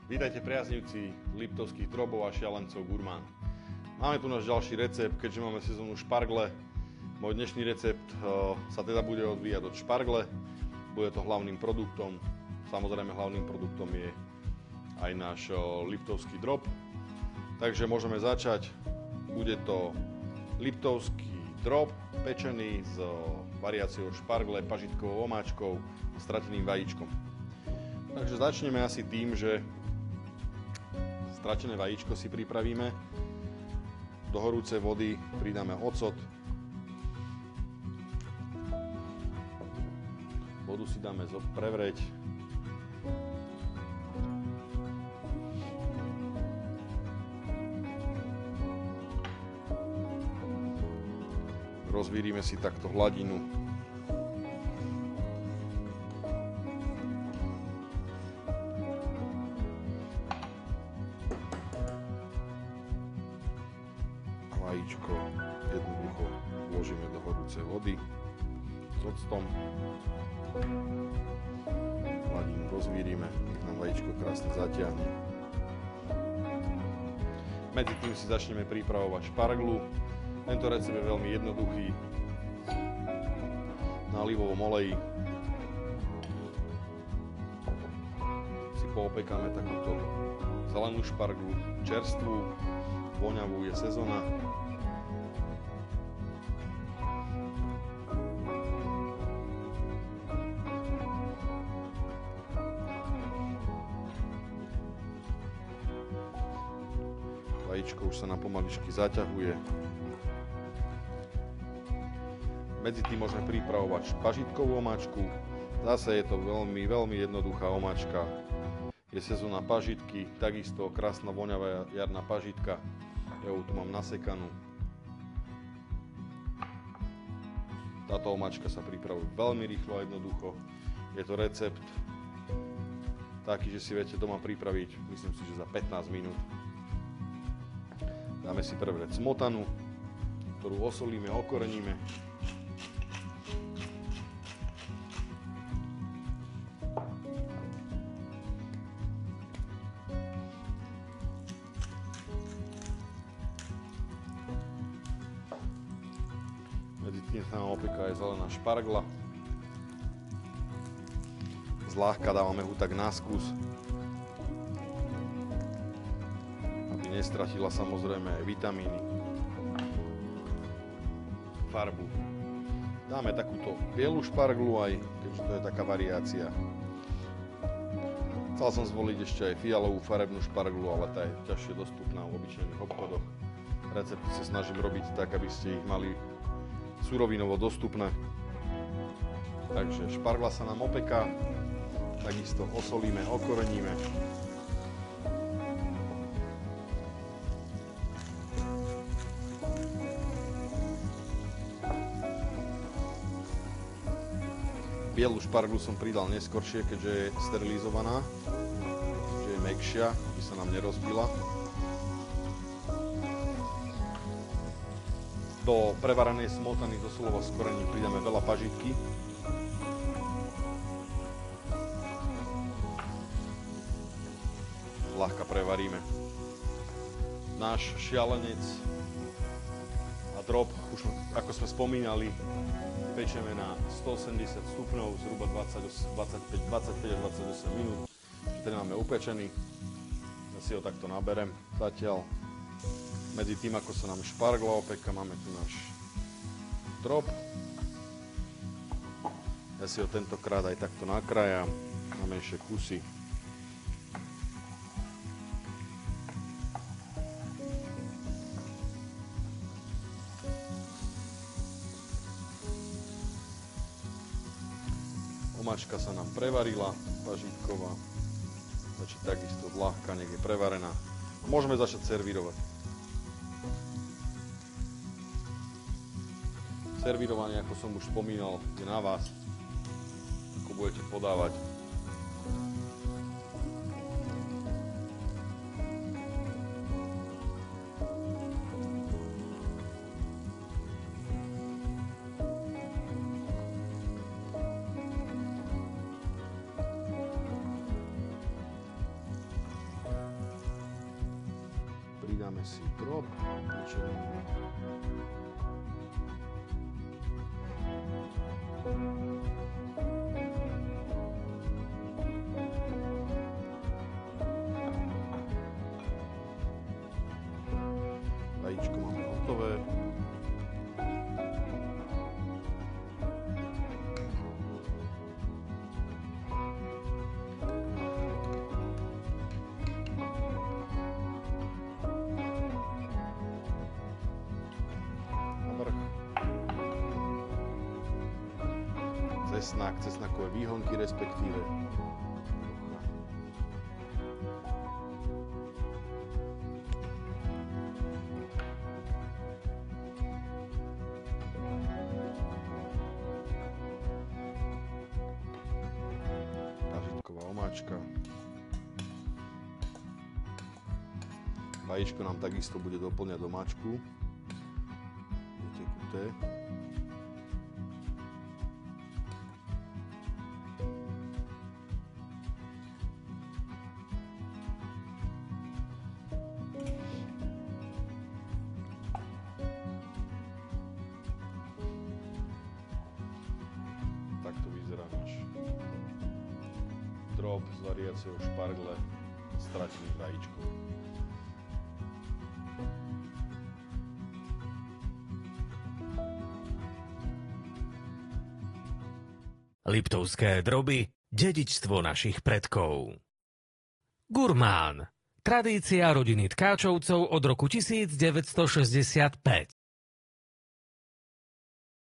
Vítajte priaznivci liptovských drobov a šialencov gurmán. Máme tu náš ďalší recept, keďže máme sezónu špargle. Môj dnešný recept sa teda bude odvíjať od špargle. Bude to hlavným produktom. Samozrejme hlavným produktom je aj náš liptovský drob. Takže môžeme začať. Bude to liptovský drob pečený s variáciou špargle, pažitkovou omáčkou a strateným vajíčkom. Takže začneme asi tým, že stratené vajíčko si pripravíme. Do horúcej vody pridáme ocot. Vodu si dáme prevrieť. Rozvírime si takto hladinu. Vajíčko jednoducho vložíme do horúcej vody s octom. Hladinu rozvírime, nech nám vajíčko krásne zatiahne. Medzi tým si začneme pripravovať šparglu. Tento recept je veľmi jednoduchý. Na olivovom oleji si poopekáme takúto zelenú šparglu, čerstvú, voňavú, je sezóna. Vajíčko už sa nám pomaličky zaťahuje. Medzi tým môžeme pripravovať pažitkovú omáčku. Zase je to veľmi jednoduchá omáčka. Je sezóna pažitky, takisto krásna voňavá jarná pažitka. Ja ju tu mám nasekanú. Táto omáčka sa pripravuje veľmi rýchlo a jednoducho. Je to recept taký, že si viete doma pripraviť, myslím si, že za 15 minút. Dáme si prevrieť smotanu, ktorú osolíme, okoreníme. Medzi tým sa nám opeká aj zelená špargla. Zľahka dávame ju tak na skús, aby nestratila samozrejme aj vitamíny, farbu. Dáme takúto bielu šparglu aj, keďže to je taká variácia. Chcel som zvoliť ešte aj fialovú farebnú šparglu, ale tá je ťažšie dostupná v obyčajných obchodoch. Recepty sa snažím robiť tak, aby ste ich mali surovinovo dostupné. Takže špargla sa nám opeká, takisto osolíme, okoreníme. Bielu šparglu som pridal neskoršie, keďže je sterilizovaná, že je mäkšia, aby sa nám nerozbila. Do prevarenej smotany so soľou a s korením pridáme veľa pažitky. Ľahka prevaríme. Náš šialenec a drob, už ako sme spomínali, pečeme na 180 stupňov zhruba 25 až 28 minút. Ten máme upečený. Ja si ho takto naberem zatiaľ. Medzi tým, ako sa nám špargla opeká, máme tu náš drob. Ja si ho tentokrát aj takto nakrájam na menšie kusy. Omáčka sa nám prevarila, pažitková. Začať takisto zľahka, nech je prevarená. Môžeme začať servírovať. Servírovanie, ako som už spomínal, je na vás, ako budete podávať. Dáme si drób pečený. Vajíčko máme hotové. Cesnak, cesnakové výhonky respektíve. Pažitková omáčka. Vajíčko nám takisto bude doplňať domáčku. Je tekuté. Takto vyzerá náš drób z variáciou špargle s strateným vajíčkom. Liptovské droby, dedičstvo našich predkov. Gurmán. Tradícia rodiny Tkáčovcov od roku 1965.